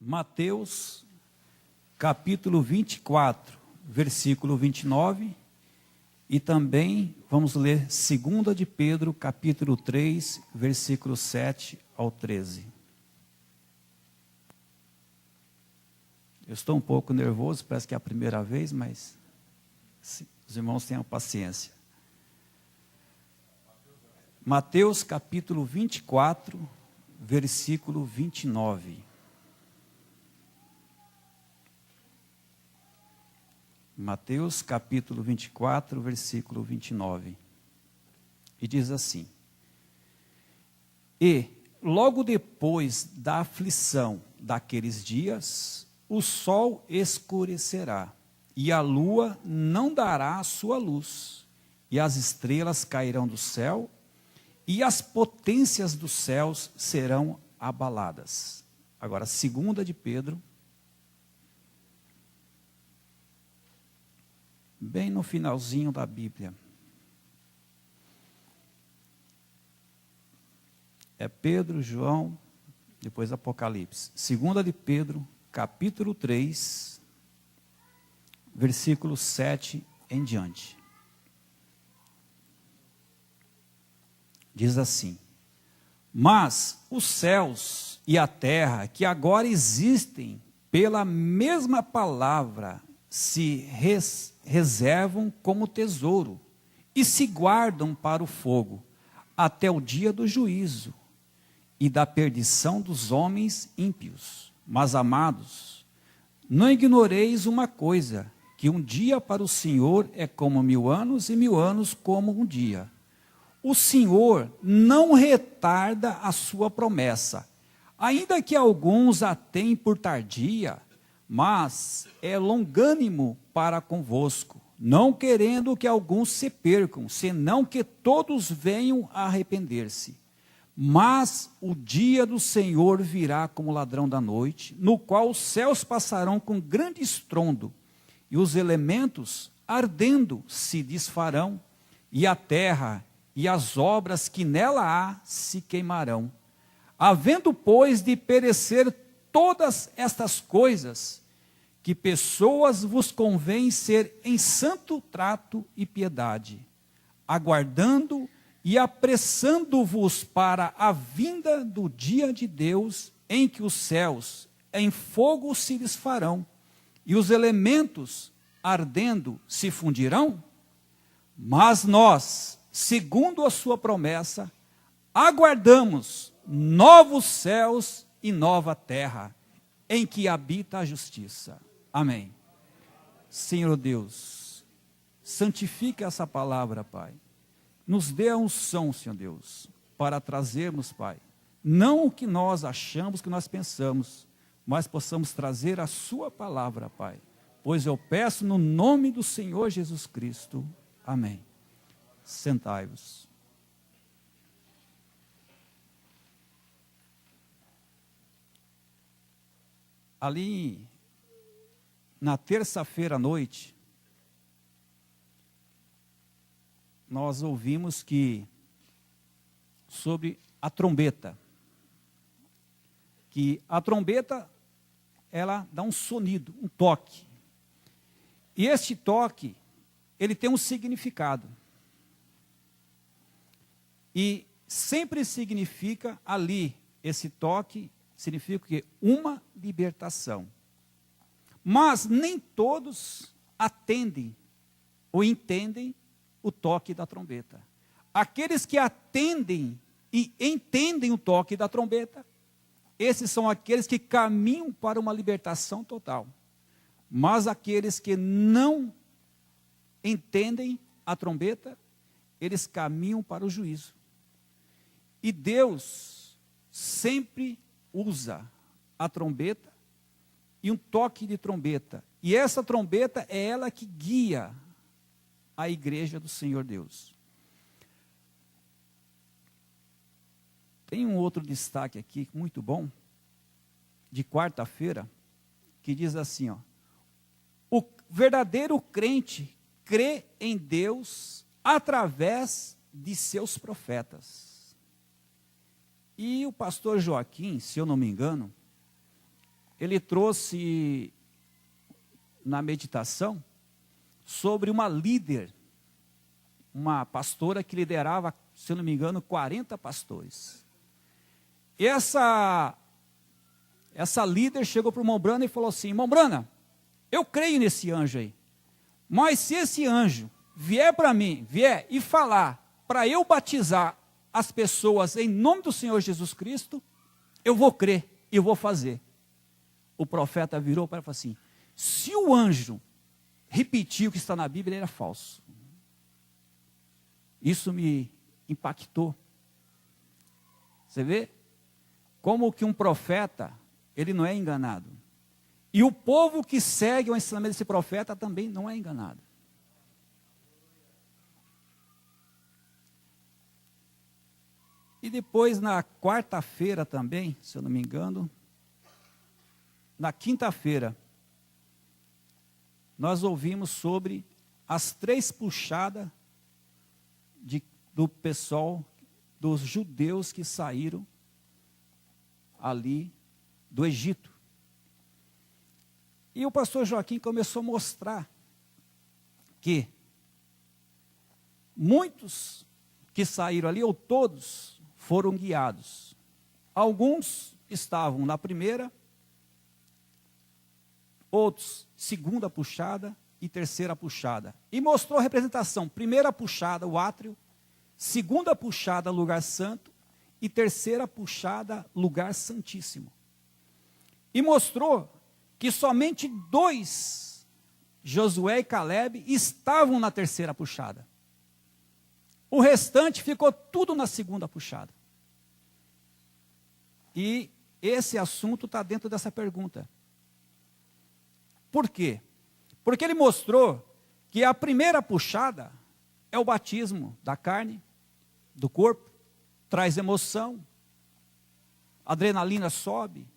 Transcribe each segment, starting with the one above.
Mateus, capítulo 24, versículo 29, e também vamos ler 2 de Pedro, capítulo 3, versículo 7 ao 13. Eu estou um pouco nervoso, parece que é a primeira vez, mas os irmãos tenham paciência. Mateus, capítulo 24, versículo 29. Mateus capítulo 24, versículo 29. E diz assim: E logo depois da aflição daqueles dias, o sol escurecerá, e a lua não dará a sua luz, e as estrelas cairão do céu, e as potências dos céus serão abaladas. Agora, 2 de Pedro, bem no finalzinho da Bíblia. É Pedro, João, depois Apocalipse. 2 de Pedro, capítulo 3, versículo 7 em diante. Diz assim: Mas os céus e a terra, que agora existem pela mesma palavra, se reservam como tesouro e se guardam para o fogo, até o dia do juízo e da perdição dos homens ímpios. Mas, amados, não ignoreis uma coisa, que um dia para o Senhor é como 1000 anos, e 1000 anos como um dia. O Senhor não retarda a sua promessa, ainda que alguns a tenham por tardia, mas é longânimo para convosco, não querendo que alguns se percam, senão que todos venham a arrepender-se. Mas o dia do Senhor virá como ladrão da noite, no qual os céus passarão com grande estrondo, e os elementos, ardendo, se desfarão, e a terra e as obras que nela há se queimarão. Havendo, pois, de perecer todas estas coisas, que pessoas vos convém ser em santo trato e piedade, aguardando e apressando-vos para a vinda do dia de Deus, em que os céus em fogo se desfarão, e os elementos ardendo se fundirão? Mas nós, segundo a sua promessa, aguardamos novos céus e nova terra, em que habita a justiça. Amém. Senhor Deus, santifica essa palavra, Pai. Nos dê a unção, Senhor Deus, para trazermos, Pai, não o que nós achamos, que nós pensamos, mas possamos trazer a sua palavra, Pai. Pois eu peço no nome do Senhor Jesus Cristo. Amém. Sentai-vos. Ali, na terça-feira à noite, nós ouvimos sobre a trombeta. Que a trombeta, ela dá um sonido, um toque. E este toque, ele tem um significado. E sempre significa ali, esse toque, significa que uma libertação. Mas nem todos atendem ou entendem o toque da trombeta. Aqueles que atendem e entendem o toque da trombeta, esses são aqueles que caminham para uma libertação total. Mas aqueles que não entendem a trombeta, eles caminham para o juízo. E Deus sempre usa a trombeta e um toque de trombeta. E essa trombeta é ela que guia a igreja do Senhor Deus. Tem um outro destaque aqui, muito bom, de quarta-feira, que diz assim, ó: o verdadeiro crente crê em Deus através de seus profetas. E o pastor Joaquim, se eu não me engano, ele trouxe na meditação sobre uma líder, uma pastora que liderava, se eu não me engano, 40 pastores. E essa líder chegou para o irmão Brana e falou assim: irmão Brana, eu creio nesse anjo aí, mas se esse anjo vier para mim, vier e falar para eu batizar as pessoas em nome do Senhor Jesus Cristo, eu vou crer e eu vou fazer. O profeta virou para ele e falou assim: se o anjo repetir o que está na Bíblia, ele era falso. Isso me impactou. Você vê como que um profeta, ele não é enganado. E o povo que segue o ensinamento desse profeta também não é enganado. E depois, na quarta-feira também, se eu não me engano, na quinta-feira, nós ouvimos sobre as 3 puxadas do pessoal, dos judeus que saíram ali do Egito. E o pastor Joaquim começou a mostrar que muitos que saíram ali, ou todos, foram guiados. Alguns estavam na primeira, outros segunda puxada e terceira puxada. E mostrou a representação: primeira puxada, o átrio; segunda puxada, lugar santo; e terceira puxada, lugar santíssimo. E mostrou que somente 2, Josué e Calebe, estavam na terceira puxada. O restante ficou tudo na segunda puxada. E esse assunto está dentro dessa pergunta. Por quê? Porque ele mostrou que a primeira puxada é o batismo da carne, do corpo, traz emoção, a adrenalina sobe,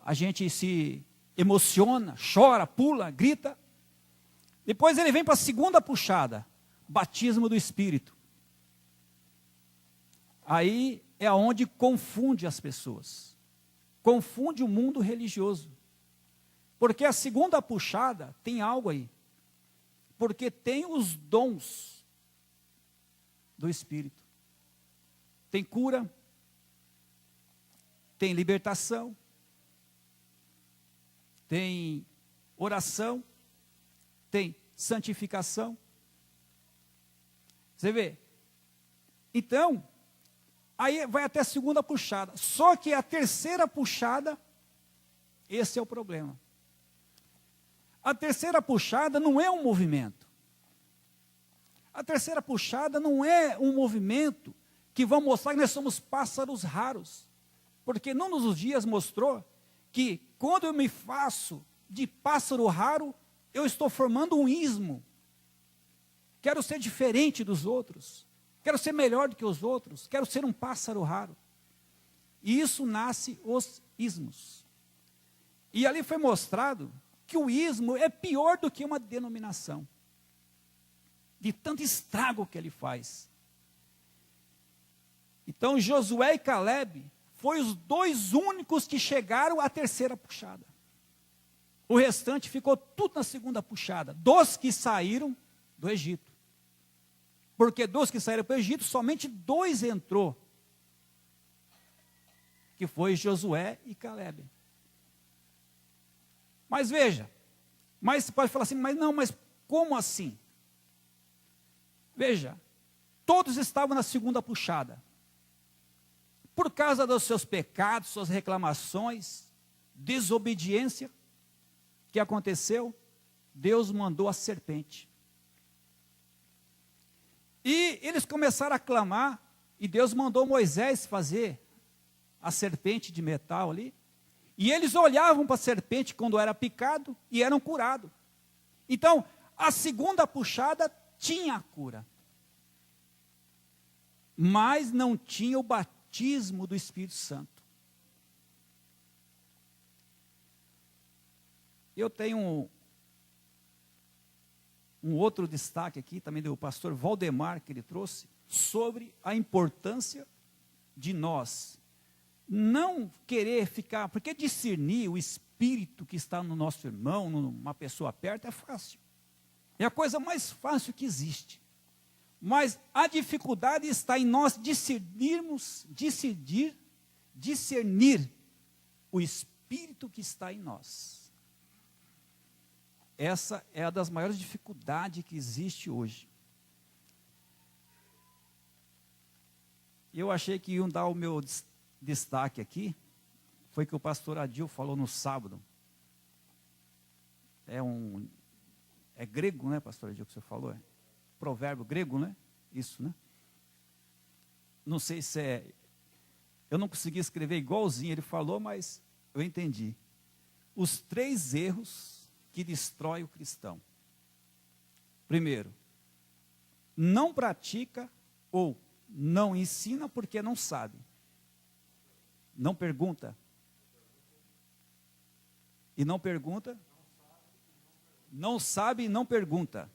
a gente se emociona, chora, pula, grita. Depois ele vem para a segunda puxada, batismo do Espírito. Aí é onde confunde as pessoas, confunde o mundo religioso. Porque a segunda puxada tem algo aí. Porque tem os dons do Espírito. Tem cura, tem libertação, tem oração, tem santificação. Você vê? Então, aí vai até a segunda puxada. Só que a terceira puxada, esse é o problema. A terceira puxada não é um movimento. A terceira puxada não é um movimento que vai mostrar que nós somos pássaros raros. Porque não nos dias mostrou que quando eu me faço de pássaro raro, eu estou formando um ismo. Quero ser diferente dos outros. Quero ser melhor do que os outros. Quero ser um pássaro raro. E isso nasce os ismos. E ali foi mostrado que o ismo é pior do que uma denominação. De tanto estrago que ele faz. Então Josué e Calebe foram os 2 únicos que chegaram à terceira puxada. O restante ficou tudo na segunda puxada. 2 que saíram do Egito. Porque 2 que saíram para o Egito, somente 2 entrou. Que foi Josué e Calebe. Mas veja, mas você pode falar assim, mas como assim? Veja, todos estavam na segunda puxada. Por causa dos seus pecados, suas reclamações, desobediência, que aconteceu? Deus mandou a serpente. E eles começaram a clamar, e Deus mandou Moisés fazer a serpente de metal ali. E eles olhavam para a serpente quando era picado e eram curados. Então, a segunda puxada tinha a cura. Mas não tinha o batismo do Espírito Santo. Eu tenho um outro destaque aqui, também do pastor Valdemar, que ele trouxe, sobre a importância de nós não querer ficar, porque discernir espírito que está no nosso irmão, numa pessoa perto, é fácil. É a coisa mais fácil que existe. Mas a dificuldade está em nós discernir o espírito que está em nós. Essa é uma das maiores dificuldades que existe hoje. Eu achei que iam dar o meu destaque aqui, foi que o pastor Adil falou no sábado. É grego, né, pastor Adil, que você falou? É provérbio grego, né? Isso, né? Não sei se é... Eu não consegui escrever igualzinho ele falou, mas eu entendi. Os 3 erros que destroem o cristão. Primeiro, não pratica ou não ensina porque não sabe. Não pergunta. E não pergunta. Não sabe e não pergunta.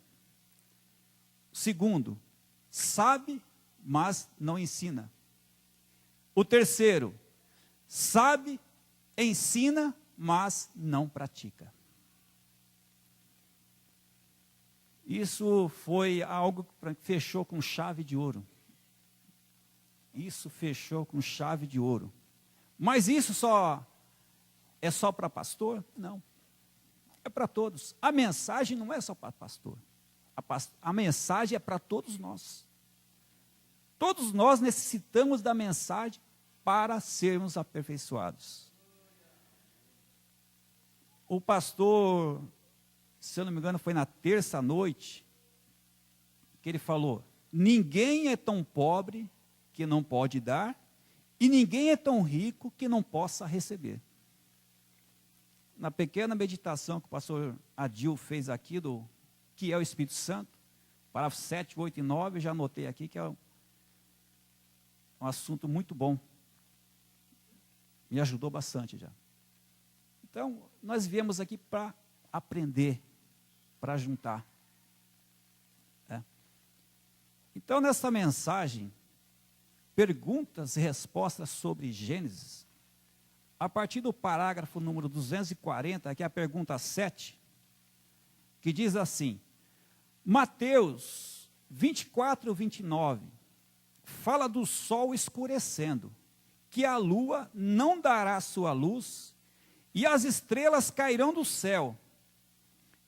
Segundo, sabe, mas não ensina. O terceiro, sabe, ensina, mas não pratica. Isso foi algo que fechou com chave de ouro. Isso fechou com chave de ouro. Mas isso é só para pastor? Não. É para todos. A mensagem não é só para pastor. A mensagem é para todos nós. Todos nós necessitamos da mensagem para sermos aperfeiçoados. O pastor, se eu não me engano, foi na terça-noite, que ele falou: ninguém é tão pobre que não pode dar, e ninguém é tão rico que não possa receber. Na pequena meditação que o pastor Adil fez aqui, do que é o Espírito Santo, parágrafos 7, 8 e 9, eu já anotei aqui que é um assunto muito bom. Me ajudou bastante já. Então, nós viemos aqui para aprender, para juntar. Então, nessa mensagem, perguntas e respostas sobre Gênesis, a partir do parágrafo número 240, que é a pergunta 7, que diz assim: Mateus 24, 29, fala do sol escurecendo, que a lua não dará sua luz, e as estrelas cairão do céu.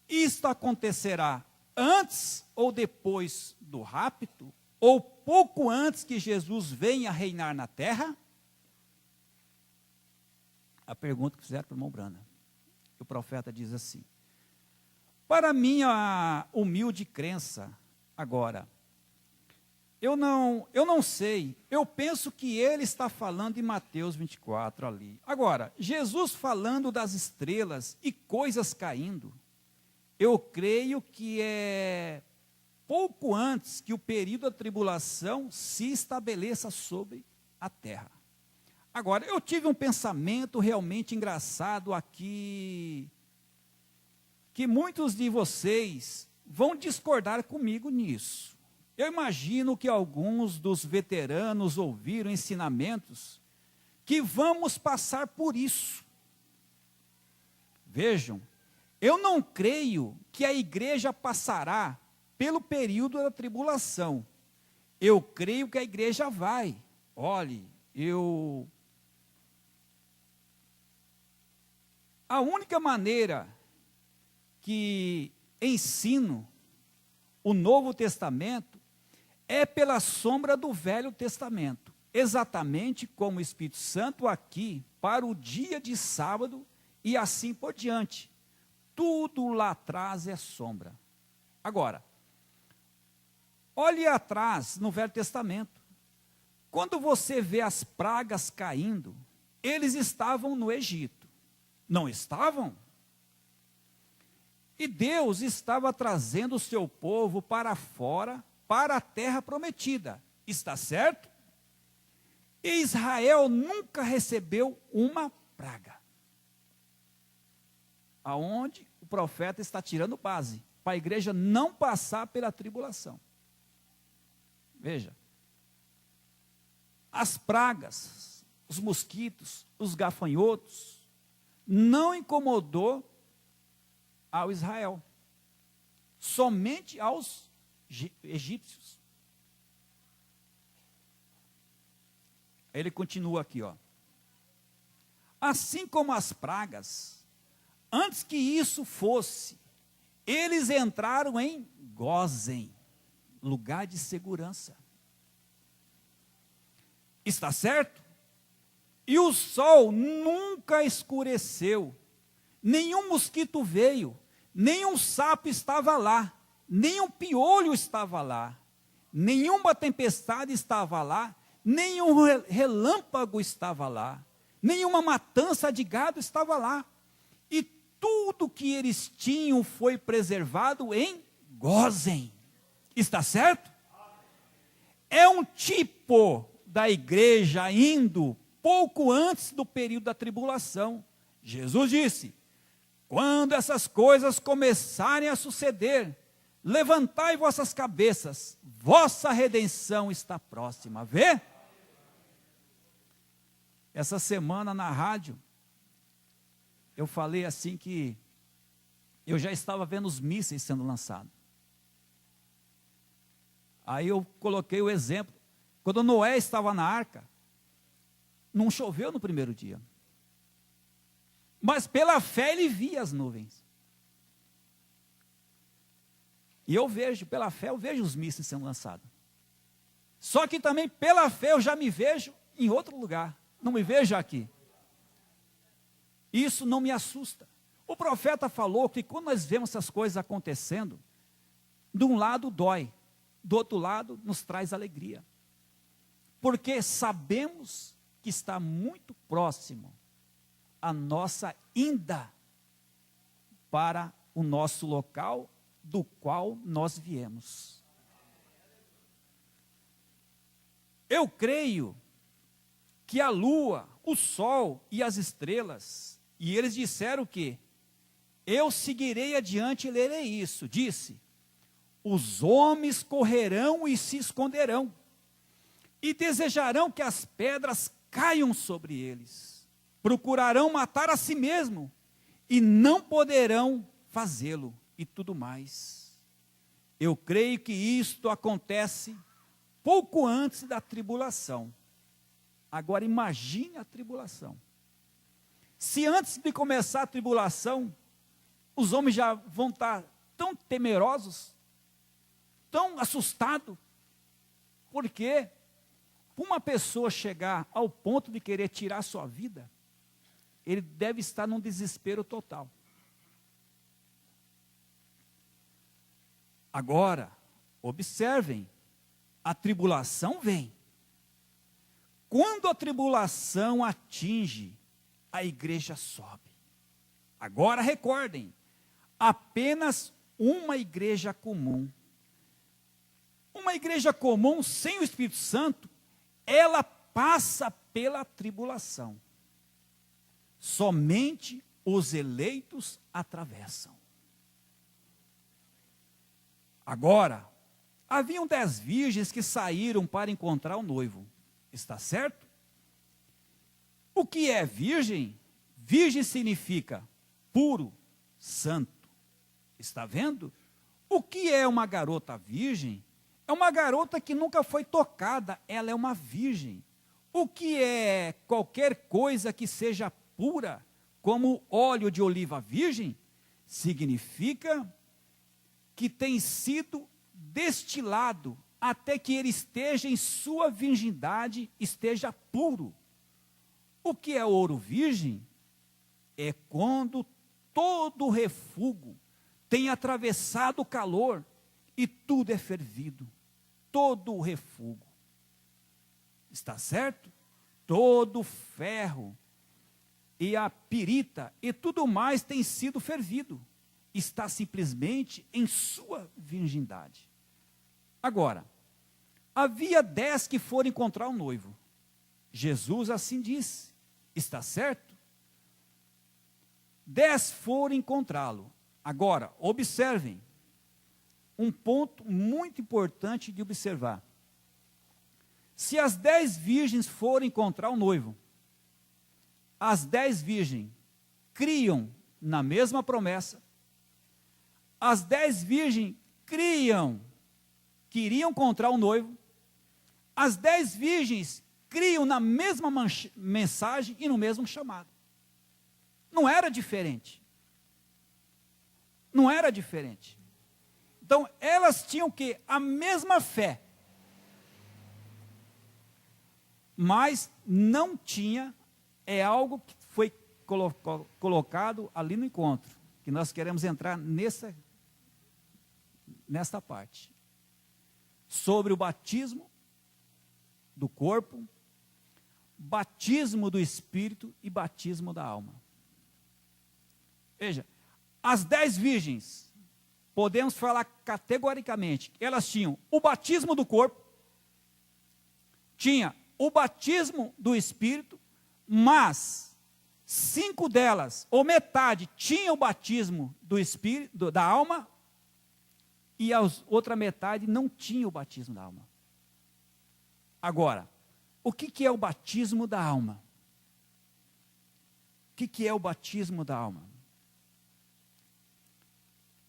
Isto acontecerá antes ou depois do rapto, ou pouco antes que Jesus venha reinar na terra? A pergunta que fizeram para o irmão Brana. O profeta diz assim: para minha humilde crença, agora, eu não sei, eu penso que ele está falando em Mateus 24 ali. Agora, Jesus falando das estrelas e coisas caindo, eu creio que é pouco antes que o período da tribulação se estabeleça sobre a terra. Agora, eu tive um pensamento realmente engraçado aqui, que muitos de vocês vão discordar comigo nisso. Eu imagino que alguns dos veteranos ouviram ensinamentos que vamos passar por isso. Vejam, eu não creio que a igreja passará pelo período da tribulação. Eu creio que a igreja vai. Olhe, a única maneira que ensino o Novo Testamento é pela sombra do Velho Testamento, exatamente como o Espírito Santo aqui, para o dia de sábado e assim por diante. Tudo lá atrás é sombra. Agora, olhe atrás no Velho Testamento. Quando você vê as pragas caindo, eles estavam no Egito. Não estavam? E Deus estava trazendo o seu povo para fora, para a terra prometida. Está certo? E Israel nunca recebeu uma praga. Aonde o profeta está tirando base, para a igreja não passar pela tribulação. Veja, as pragas, os mosquitos, os gafanhotos, não incomodou ao Israel, somente aos egípcios. Ele continua aqui, ó. Assim como as pragas, antes que isso fosse, eles entraram em Gósen, lugar de segurança. Está certo? E o sol nunca escureceu, nenhum mosquito veio, nenhum sapo estava lá, nenhum piolho estava lá, nenhuma tempestade estava lá, nenhum relâmpago estava lá, nenhuma matança de gado estava lá. E tudo que eles tinham foi preservado em Gósen. Está certo? É um tipo da igreja indo pouco antes do período da tribulação. Jesus disse: quando essas coisas começarem a suceder, levantai vossas cabeças, vossa redenção está próxima. Vê? Essa semana na rádio, eu falei assim que eu já estava vendo os mísseis sendo lançados. Aí eu coloquei o exemplo, quando Noé estava na arca, não choveu no primeiro dia, mas pela fé ele via as nuvens. E eu vejo, pela fé eu vejo os mísseis sendo lançados. Só que também pela fé eu já me vejo em outro lugar, não me vejo aqui. Isso não me assusta. O profeta falou que quando nós vemos essas coisas acontecendo, de um lado dói, do outro lado nos traz alegria. Porque sabemos que está muito próximo a nossa ida para o nosso local do qual nós viemos. Eu creio que a lua, o sol e as estrelas, e eles disseram que eu seguirei adiante e lerei isso, disse: os homens correrão e se esconderão, e desejarão que as pedras caiam sobre eles, procurarão matar a si mesmo, e não poderão fazê-lo, e tudo mais. Eu creio que isto acontece pouco antes da tribulação. Agora imagine a tribulação. Se antes de começar a tribulação, os homens já vão estar tão temerosos, tão assustados, porque uma pessoa chegar ao ponto de querer tirar a sua vida, ele deve estar num desespero total. Agora, observem, a tribulação vem. Quando a tribulação atinge, a igreja sobe. Agora recordem, apenas uma igreja comum. Uma igreja comum sem o Espírito Santo, ela passa pela tribulação. Somente os eleitos atravessam. Agora, haviam 10 virgens que saíram para encontrar o noivo. Está certo? O que é virgem? Virgem significa puro, santo. Está vendo? O que é uma garota virgem? É uma garota que nunca foi tocada, ela é uma virgem. O que é qualquer coisa que seja pura, como óleo de oliva virgem? Significa que tem sido destilado até que ele esteja em sua virgindade, esteja puro. O que é ouro virgem? É quando todo o refúgio tem atravessado o calor e tudo é fervido. Todo o refúgio. Está certo? Todo o ferro e a pirita e tudo mais tem sido fervido. Está simplesmente em sua virgindade. Agora, havia 10 que foram encontrar o noivo. Jesus assim disse, está certo? 10 foram encontrá-lo. Agora, observem, um ponto muito importante de observar. Se as 10 virgens forem encontrar o noivo, as 10 virgens criam na mesma promessa. As 10 virgens queriam encontrar o noivo. As 10 virgens criam na mesma mensagem e no mesmo chamado. Não era diferente. Não era diferente. Então, elas tinham que a mesma fé, mas não tinha, é algo que foi colocado ali no encontro, que nós queremos entrar nesta parte, sobre o batismo do corpo, batismo do espírito e batismo da alma. Veja, as 10 virgens, podemos falar categoricamente, elas tinham o batismo do corpo, tinha o batismo do espírito, mas 5 delas, ou metade, tinham o batismo do espírito, da alma, e a outra metade não tinha o batismo da alma. Agora, o que é o batismo da alma? O que é o batismo da alma?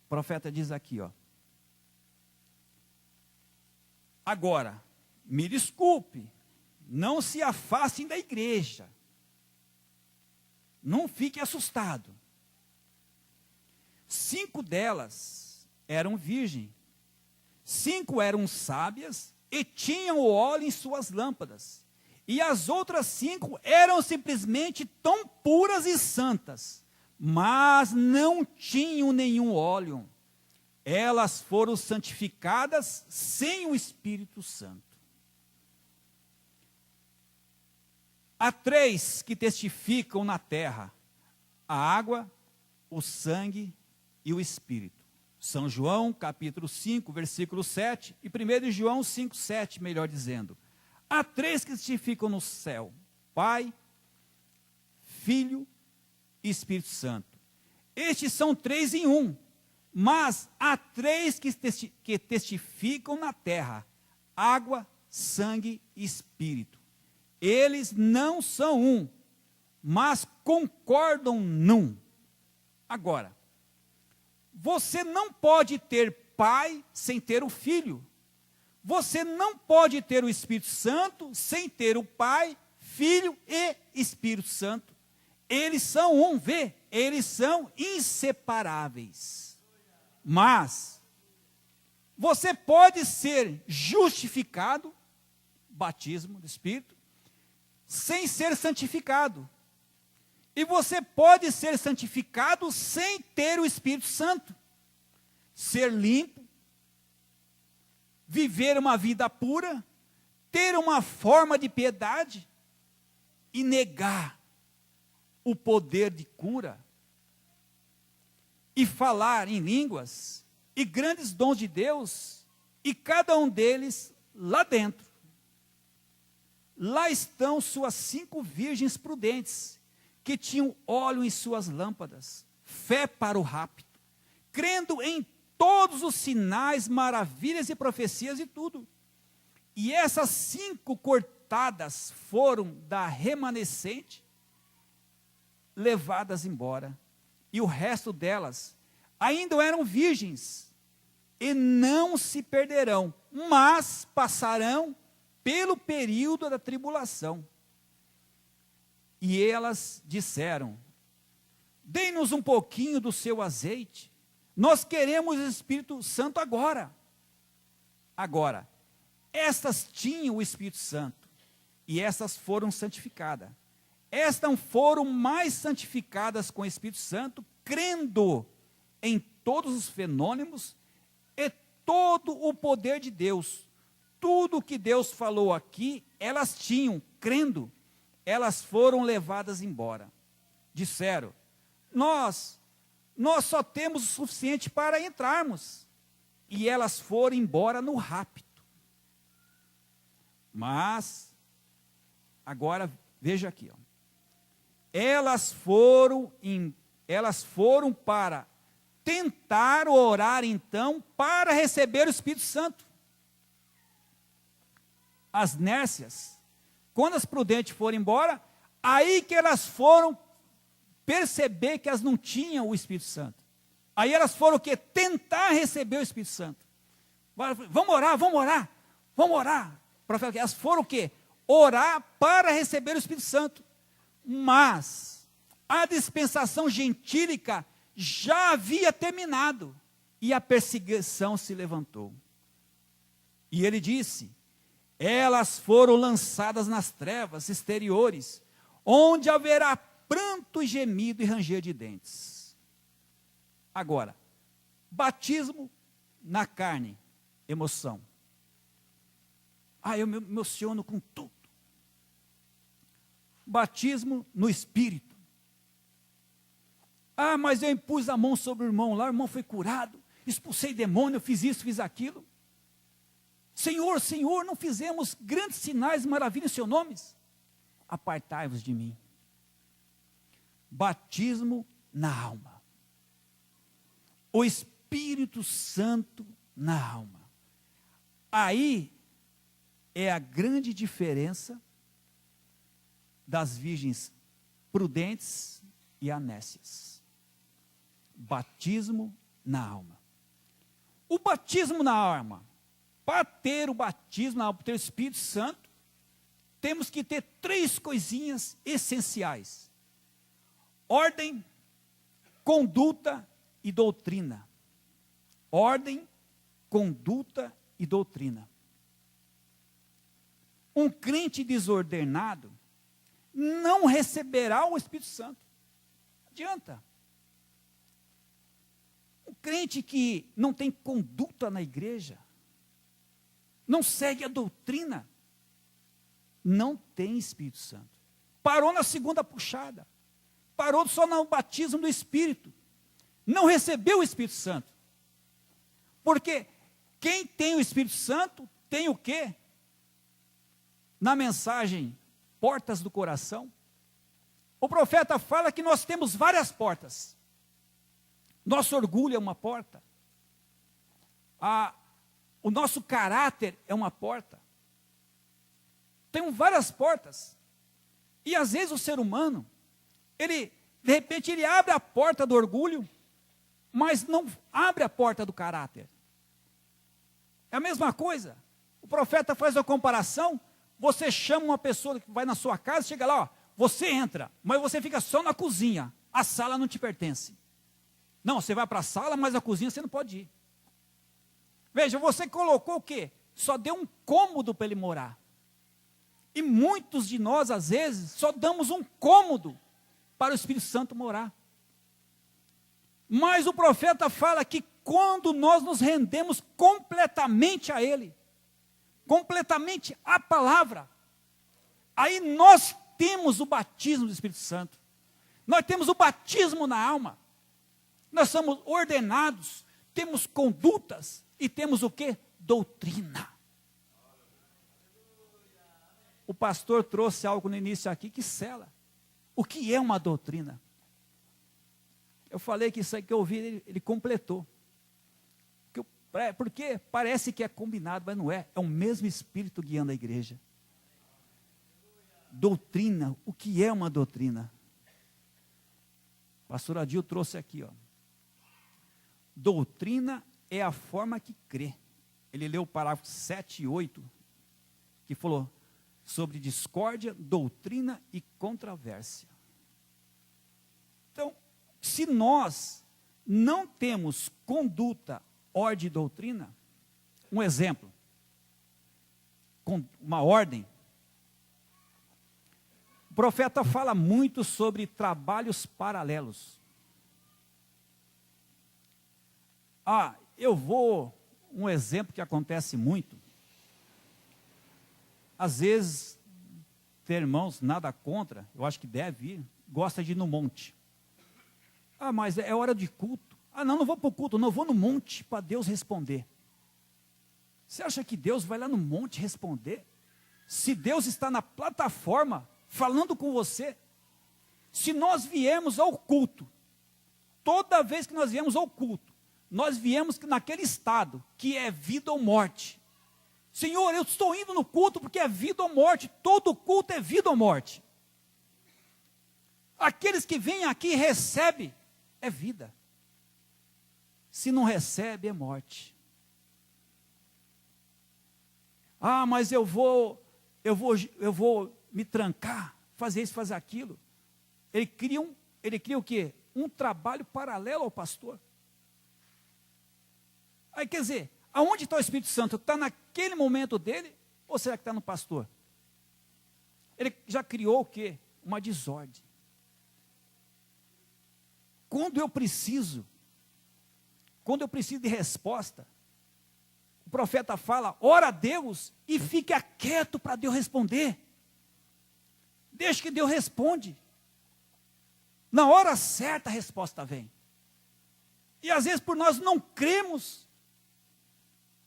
O profeta diz aqui, ó. Agora, me desculpe, não se afastem da igreja. Não fique assustado. 5 delas eram virgens. 5 eram sábias e tinham o óleo em suas lâmpadas. E as outras 5 eram simplesmente tão puras e santas, mas não tinham nenhum óleo. Elas foram santificadas sem o Espírito Santo. Há 3 que testificam na terra: a água, o sangue e o Espírito. São João, capítulo 5, versículo 7, e 1 João 5, 7, melhor dizendo. Há 3 que testificam no céu: Pai, Filho e Espírito Santo. Estes são 3 em um, mas há 3 que testificam na terra: água, sangue e Espírito. Eles não são um, mas concordam num. Agora, você não pode ter Pai sem ter o Filho. Você não pode ter o Espírito Santo sem ter o Pai, Filho e Espírito Santo. Eles são um, vê? Eles são inseparáveis. Mas, você pode ser justificado, batismo do Espírito, sem ser santificado. E você pode ser santificado sem ter o Espírito Santo. Ser limpo, viver uma vida pura, ter uma forma de piedade e negar o poder de cura e falar em línguas e grandes dons de Deus, e cada um deles lá dentro. Lá estão suas 5 virgens prudentes, que tinham óleo em suas lâmpadas, fé para o rapto, crendo em todos os sinais, maravilhas e profecias e tudo. E essas 5 cortadas foram da remanescente levadas embora, e o resto delas ainda eram virgens, e não se perderão, mas passarão pelo período da tribulação. E elas disseram: dê-nos um pouquinho do seu azeite, nós queremos o Espírito Santo agora. Agora, estas tinham o Espírito Santo, e essas foram santificadas. Estas foram mais santificadas com o Espírito Santo, crendo em todos os fenômenos e todo o poder de Deus. Tudo que Deus falou aqui, elas tinham, crendo, elas foram levadas embora. Disseram: nós só temos o suficiente para entrarmos. E elas foram embora no rapto. Mas, agora, veja aqui, ó. Elas foram para tentar orar então, para receber o Espírito Santo. As nércias, quando as prudentes foram embora, aí que elas foram perceber que elas não tinham o Espírito Santo. Aí elas foram o quê? Tentar receber o Espírito Santo. Vamos orar, vamos orar, vamos orar. Elas foram o quê? Orar para receber o Espírito Santo. Mas a dispensação gentílica já havia terminado e a perseguição se levantou. E ele disse: elas foram lançadas nas trevas exteriores, onde haverá pranto, gemido e ranger de dentes. Agora, batismo na carne, emoção. Eu me emociono com tudo. Batismo no Espírito. Mas eu impus a mão sobre o irmão lá, o irmão foi curado, expulsei demônio, eu fiz isso, fiz aquilo. Senhor, Senhor, não fizemos grandes sinais e maravilhas em seu nome? Apartai-vos de mim. Batismo na alma. O Espírito Santo na alma. Aí é a grande diferença das virgens prudentes e anécias. Batismo na alma. O batismo na alma. Para ter o batismo na alma, para ter o Espírito Santo, temos que ter 3 coisinhas essenciais: ordem, conduta e doutrina. Ordem, conduta e doutrina. Um crente desordenado não receberá o Espírito Santo. Não adianta. Um crente que não tem conduta na igreja, não segue a doutrina, não tem Espírito Santo. Parou na segunda puxada. Parou só no batismo do Espírito. Não recebeu o Espírito Santo. Porque quem tem o Espírito Santo tem o quê? Na mensagem Portas do Coração, o profeta fala que nós temos várias portas. Nosso orgulho é uma porta. O nosso caráter é uma porta. Temos várias portas. E às vezes o ser humano, de repente ele abre a porta do orgulho, mas não abre a porta do caráter. É a mesma coisa. O profeta faz a comparação. Você chama uma pessoa que vai na sua casa, chega lá, você entra, mas você fica só na cozinha. A sala não te pertence. Não, você vai para a sala, mas a cozinha você não pode ir. Veja, você colocou o quê? Só deu um cômodo para ele morar. E muitos de nós, às vezes, só damos um cômodo para o Espírito Santo morar. Mas o profeta fala que quando nós nos rendemos completamente a Ele, completamente à palavra, aí nós temos o batismo do Espírito Santo. Nós temos o batismo na alma. Nós somos ordenados, temos condutas e temos o quê? Doutrina. O pastor trouxe algo no início aqui que sela. O que é uma doutrina? Eu falei que isso aí que eu ouvi, ele completou. Porque parece que é combinado, mas não é. É o mesmo Espírito guiando a igreja. Doutrina, o que é uma doutrina? O pastor Adil trouxe aqui, ó. Doutrina é a forma que crê. Ele leu o parágrafo 7 e 8, que falou sobre discórdia, doutrina e controvérsia. Então, se nós não temos conduta, ordem e doutrina, um exemplo, com uma ordem, o profeta fala muito sobre trabalhos paralelos. Um exemplo que acontece muito, às vezes, ter irmãos, nada contra, eu acho que deve ir, gosta de ir no monte. Mas é hora de culto. Não vou para o culto, não, vou no monte para Deus responder. Você acha que Deus vai lá no monte responder? Se Deus está na plataforma, falando com você, se nós viemos ao culto, toda vez que nós viemos ao culto, nós viemos naquele estado, que é vida ou morte. Senhor, eu estou indo no culto porque é vida ou morte, todo culto é vida ou morte. Aqueles que vêm aqui e recebem, é vida. Se não recebe, é morte. Ah, mas eu vou me trancar, fazer isso, fazer aquilo. Ele cria o quê? Um trabalho paralelo ao pastor. Aí quer dizer, aonde está o Espírito Santo? Está naquele momento dele? Ou será que está no pastor? Ele já criou o quê? Uma desordem. Quando eu preciso de resposta, o profeta fala, ora a Deus e fique quieto para Deus responder. Deixa que Deus responde. Na hora certa a resposta vem. E às vezes por nós não cremos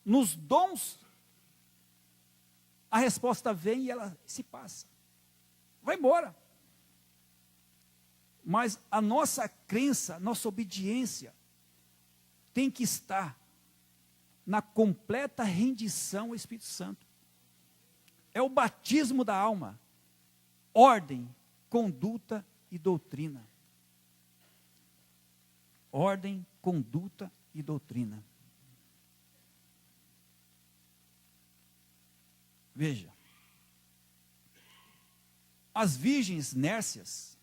nos dons, a resposta vem e ela se passa. Vai embora. Mas a nossa crença, nossa obediência, tem que estar na completa rendição ao Espírito Santo. É o batismo da alma. Ordem, conduta e doutrina. Ordem, conduta e doutrina. Veja, as virgens nércias,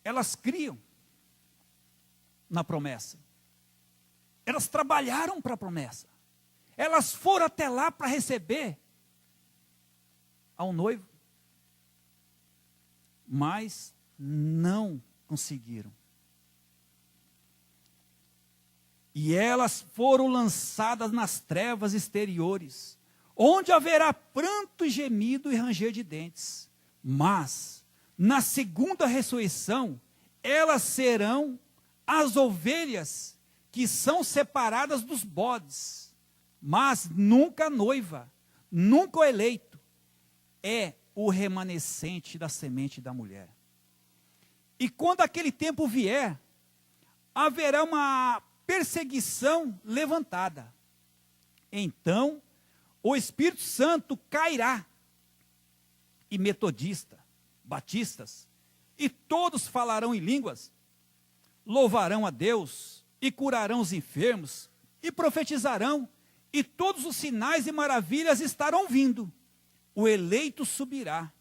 elas criam na promessa. Elas trabalharam para a promessa. Elas foram até lá para receber ao noivo. Mas não conseguiram. E elas foram lançadas nas trevas exteriores, onde haverá pranto e gemido e ranger de dentes. Mas, na segunda ressurreição, elas serão as ovelhas que são separadas dos bodes, mas nunca a noiva, nunca o eleito, é o remanescente da semente da mulher. E quando aquele tempo vier, haverá uma perseguição levantada. Então, o Espírito Santo cairá, e metodista, batistas, e todos falarão em línguas, louvarão a Deus, e curarão os enfermos, e profetizarão, e todos os sinais e maravilhas estarão vindo. O eleito subirá,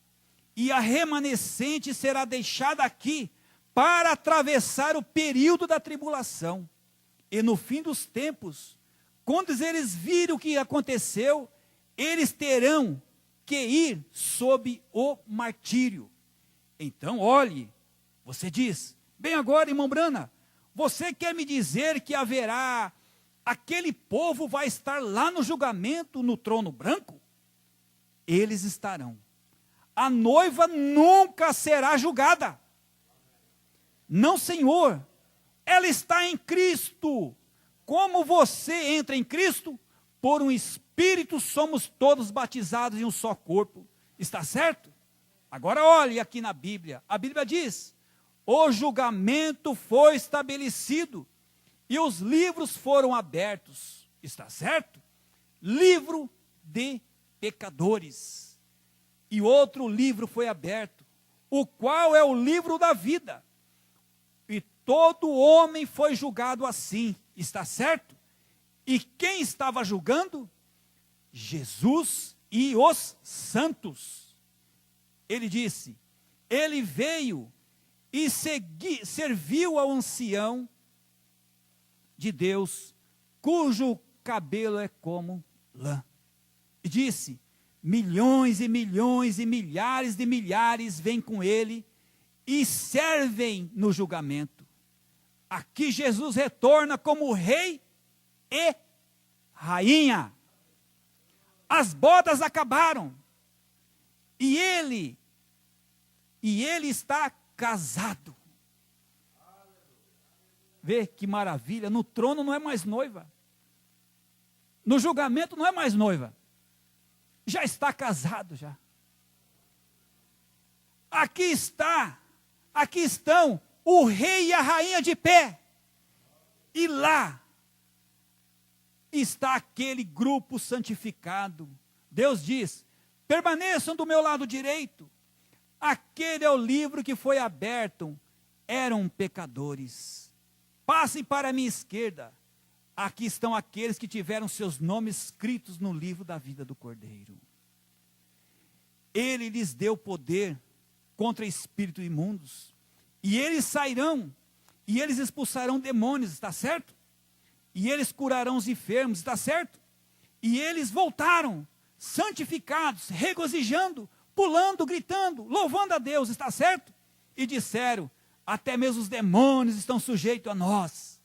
e a remanescente será deixada aqui, para atravessar o período da tribulação. E no fim dos tempos, quando eles virem o que aconteceu, eles terão que ir sob o martírio. Então, olhe, você diz, bem agora, irmão Brana, você quer me dizer que haverá, aquele povo vai estar lá no julgamento, no trono branco? Eles estarão. A noiva nunca será julgada. Não, Senhor, ela está em Cristo. Como você entra em Cristo, por um Espírito somos todos batizados em um só corpo. Está certo? Agora olhe aqui na Bíblia. A Bíblia diz, o julgamento foi estabelecido e os livros foram abertos. Está certo? Livro de pecadores. E outro livro foi aberto, o qual é o livro da vida. E todo homem foi julgado assim. Está certo? E quem estava julgando? Jesus e os santos. Ele disse, ele veio e serviu ao ancião de Deus, cujo cabelo é como lã. E disse, milhões e milhões e milhares de milhares vêm com ele e servem no julgamento. Aqui Jesus retorna como rei e rainha. As bodas acabaram. E ele está casado. Vê que maravilha, no trono não é mais noiva. No julgamento não é mais noiva. Já está casado já. Aqui estão o rei e a rainha de pé. E lá está aquele grupo santificado. Deus diz, permaneçam do meu lado direito, Aquele é o livro que foi aberto. Eram pecadores. Passem para a minha esquerda. Aqui estão aqueles que tiveram seus nomes escritos no livro da vida do Cordeiro. Ele lhes deu poder contra espíritos imundos. E eles sairão, e eles expulsarão demônios, está certo? E eles curarão os enfermos, está certo? E eles voltaram, santificados, regozijando, pulando, gritando, louvando a Deus, está certo? E disseram, até mesmo os demônios estão sujeitos a nós.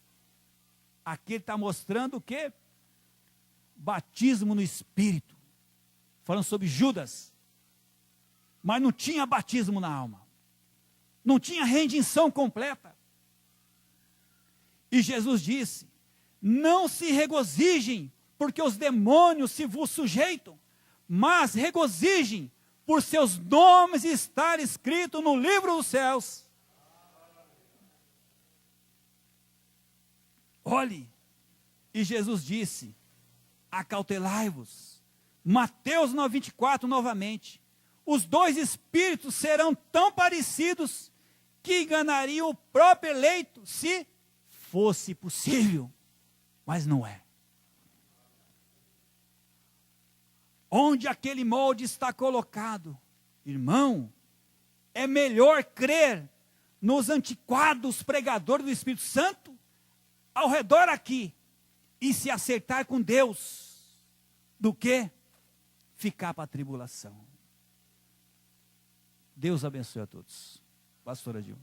Aqui ele está mostrando o quê? Batismo no Espírito. Falando sobre Judas. Mas não tinha batismo na alma. Não tinha redenção completa. E Jesus disse, não se regozijem, porque os demônios se vos sujeitam, mas regozijem por seus nomes estar escritos no livro dos céus. Olhe, e Jesus disse, acautelai-vos. Mateus 9:24 novamente. Os dois espíritos serão tão parecidos que enganariam o próprio eleito, se fosse possível, mas não é. Onde aquele molde está colocado, irmão, é melhor crer nos antiquados pregadores do Espírito Santo ao redor aqui e se acertar com Deus do que ficar para a tribulação. Deus abençoe a todos. Pastora Dilma.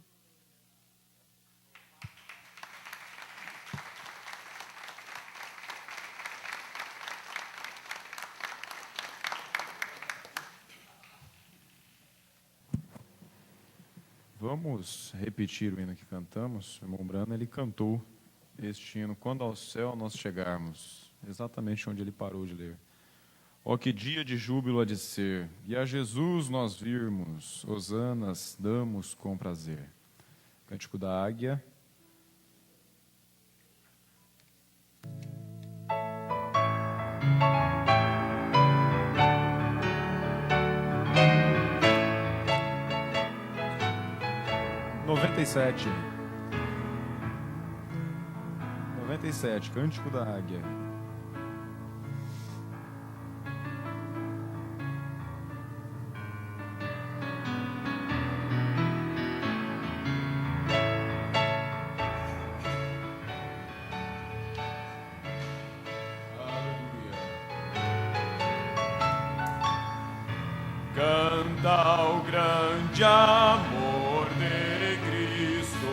Vamos repetir o hino que cantamos. O irmão Brano, ele cantou este hino, quando ao céu nós chegarmos, exatamente onde ele parou de ler. Ó, que dia de júbilo há de ser, e a Jesus nós virmos, hosanas damos com prazer. Cântico da Águia. Noventa e sete, Cântico da Águia. Canta o grande amor de Cristo,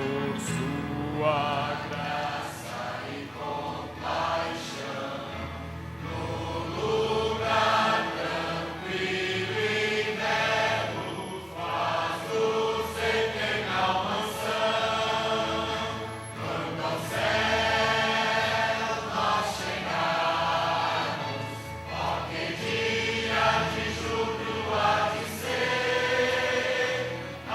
sua graça e compaixão, no lugar tranquilo e belo, faz-nos eternal mansão. Quando ao céu nós chegarmos, ó que dia de júbilo há de ser, a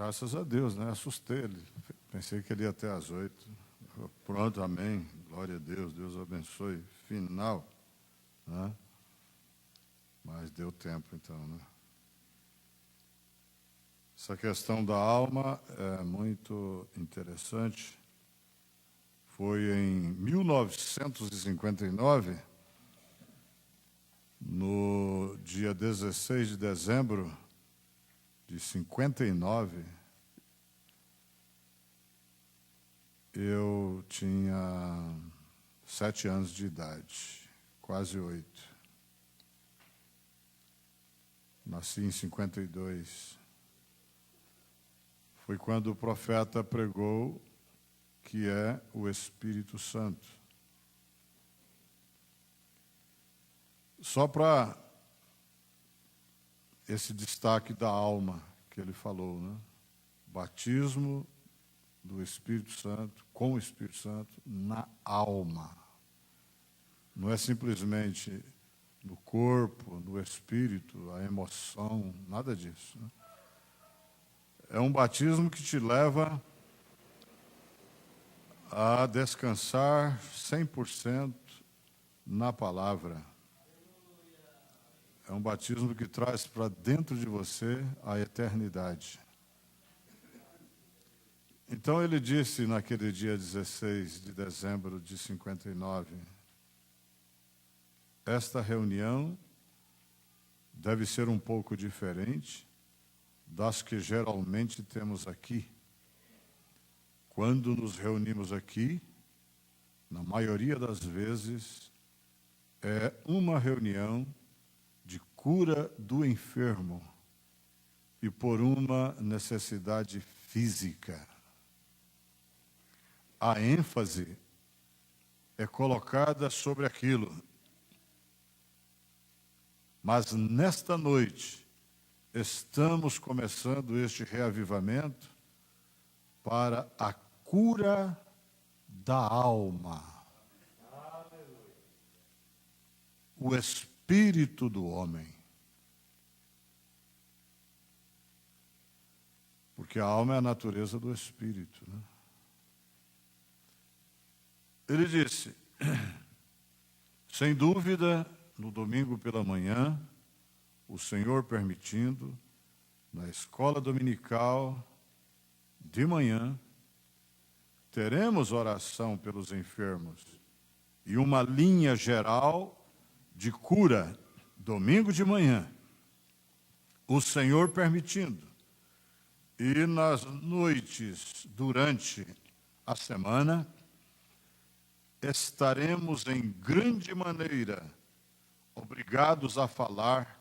Graças a Deus, né? Assustei ele. Pensei que ele ia até às 8. Pronto, amém. Glória a Deus, Deus abençoe. Final, né? Mas deu tempo, então, né? Essa questão da alma é muito interessante. Foi em 1959, no dia 16 de dezembro de 59, eu tinha 7 anos de idade, quase 8. Nasci em 52. Foi quando o profeta pregou que é o Espírito Santo. Só para esse destaque da alma que ele falou, né? Batismo do Espírito Santo, com o Espírito Santo, na alma. Não é simplesmente no corpo, no espírito, a emoção, nada disso, né? É um batismo que te leva a descansar 100% na palavra. É um batismo que traz para dentro de você a eternidade. Então ele disse naquele dia 16 de dezembro de 59, esta reunião deve ser um pouco diferente das que geralmente temos aqui. Quando nos reunimos aqui, na maioria das vezes, é uma reunião de cura do enfermo e por uma necessidade física. A ênfase é colocada sobre aquilo. Mas nesta noite, estamos começando este reavivamento para a cura da alma. O espírito do homem. Porque a alma é a natureza do espírito, né? Ele disse, sem dúvida, no domingo pela manhã, o Senhor permitindo, na escola dominical, de manhã, teremos oração pelos enfermos e uma linha geral de cura, domingo de manhã, o Senhor permitindo. E nas noites, durante a semana, estaremos em grande maneira obrigados a falar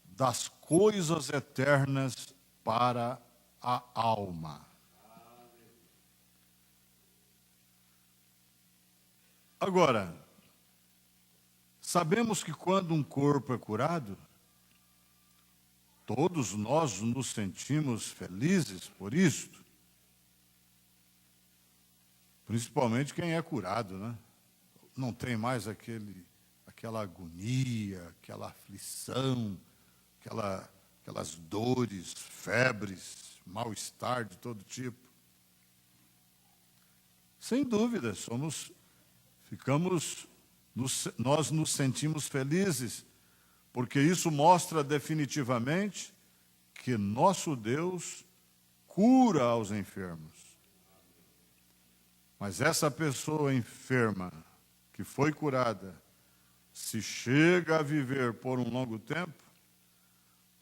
das coisas eternas para a alma. Agora, sabemos que quando um corpo é curado, todos nós nos sentimos felizes por isto. Principalmente quem é curado, né? Não tem mais aquela agonia, aquela aflição, aquelas dores, febres, mal-estar de todo tipo. Sem dúvida, nós nos sentimos felizes, porque isso mostra definitivamente que nosso Deus cura aos enfermos. Mas essa pessoa enferma, que foi curada, se chega a viver por um longo tempo,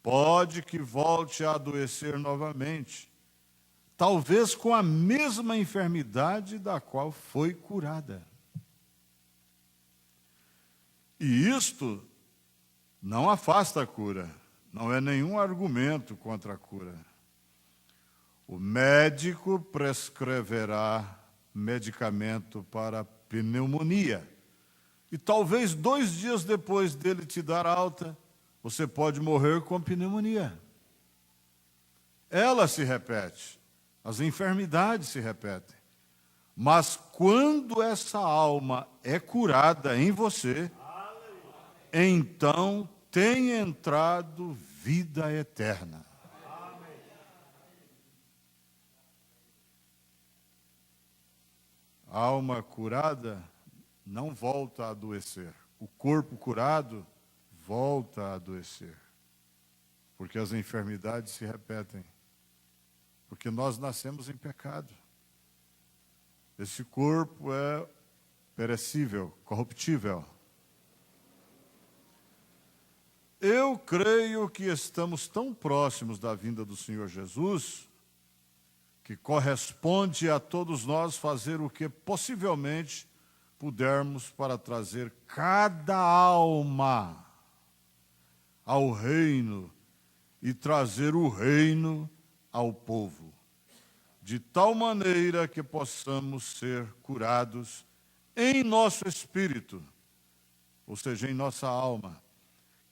pode que volte a adoecer novamente, talvez com a mesma enfermidade da qual foi curada. E isto não afasta a cura, não é nenhum argumento contra a cura. O médico prescreverá medicamento para pneumonia. E talvez 2 dias depois dele te dar alta, você pode morrer com pneumonia. Ela se repete, as enfermidades se repetem. Mas quando essa alma é curada em você, então tem entrado vida eterna. A alma curada não volta a adoecer. O corpo curado volta a adoecer. Porque as enfermidades se repetem. Porque nós nascemos em pecado. Esse corpo é perecível, corruptível. Eu creio que estamos tão próximos da vinda do Senhor Jesus que corresponde a todos nós fazer o que possivelmente pudermos para trazer cada alma ao reino e trazer o reino ao povo, de tal maneira que possamos ser curados em nosso espírito, ou seja, em nossa alma.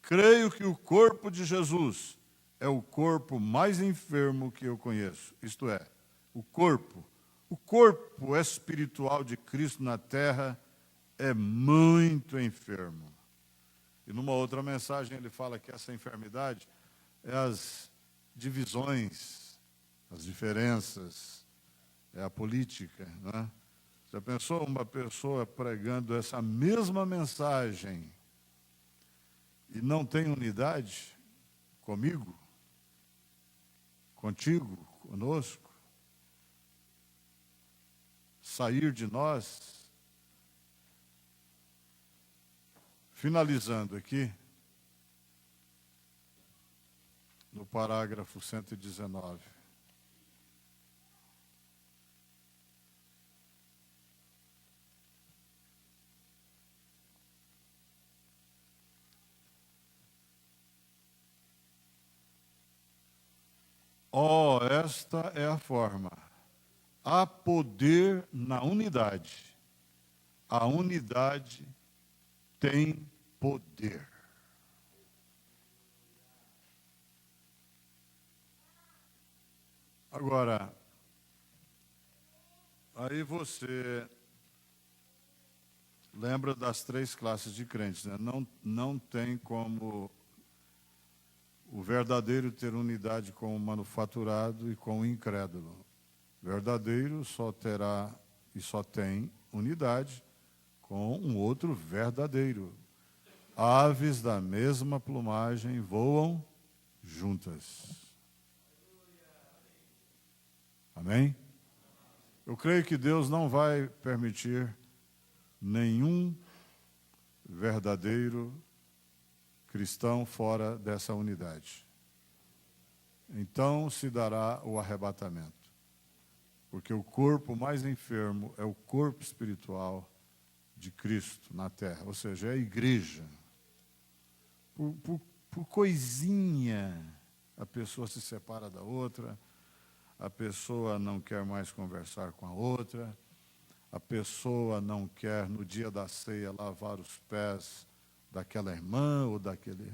Creio que o corpo de Jesus é o corpo mais enfermo que eu conheço, isto é, o corpo espiritual de Cristo na terra é muito enfermo. E numa outra mensagem ele fala que essa enfermidade é as divisões, as diferenças, é a política, né? Já pensou uma pessoa pregando essa mesma mensagem e não tem unidade comigo, contigo, conosco? Sair de nós. Finalizando aqui, no parágrafo 119. Oh, esta é a forma. Há poder na unidade. A unidade tem poder. Agora, aí você lembra das 3 classes de crentes, né? Não tem como o verdadeiro ter unidade com o manufaturado e com o incrédulo. O verdadeiro só terá e só tem unidade com um outro verdadeiro. Aves da mesma plumagem voam juntas. Amém? Eu creio que Deus não vai permitir nenhum verdadeiro cristão fora dessa unidade. Então se dará o arrebatamento. Porque o corpo mais enfermo é o corpo espiritual de Cristo na terra, ou seja, é a igreja. Por coisinha, a pessoa se separa da outra, a pessoa não quer mais conversar com a outra, a pessoa não quer, no dia da ceia, lavar os pés daquela irmã ou daquele...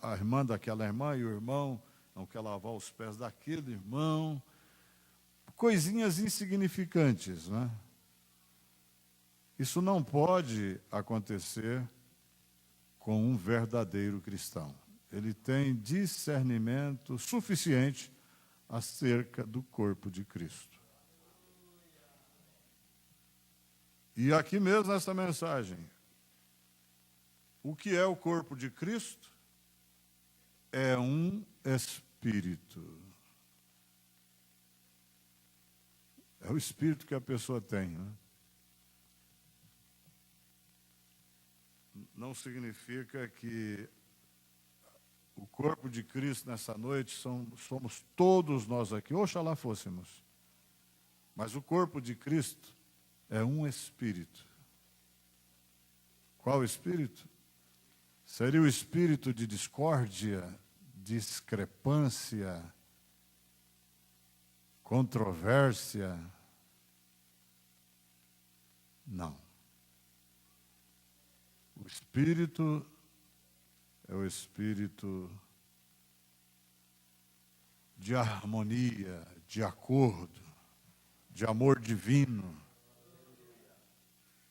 A irmã daquela irmã e o irmão não quer lavar os pés daquele irmão. Coisinhas insignificantes, né? Isso não pode acontecer com um verdadeiro cristão. Ele tem discernimento suficiente acerca do corpo de Cristo. E aqui mesmo nessa mensagem, o que é o corpo de Cristo? É um espírito. É o espírito que a pessoa tem, né? Não significa que o corpo de Cristo nessa noite somos todos nós aqui, oxalá fôssemos. Mas o corpo de Cristo é um espírito. Qual espírito? Seria o espírito de discórdia, discrepância, controvérsia? Não. O espírito é o espírito de harmonia, de acordo, de amor divino.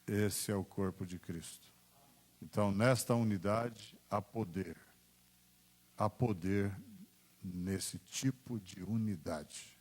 Esse é o corpo de Cristo. Então, nesta unidade, há poder. Há poder nesse tipo de unidade.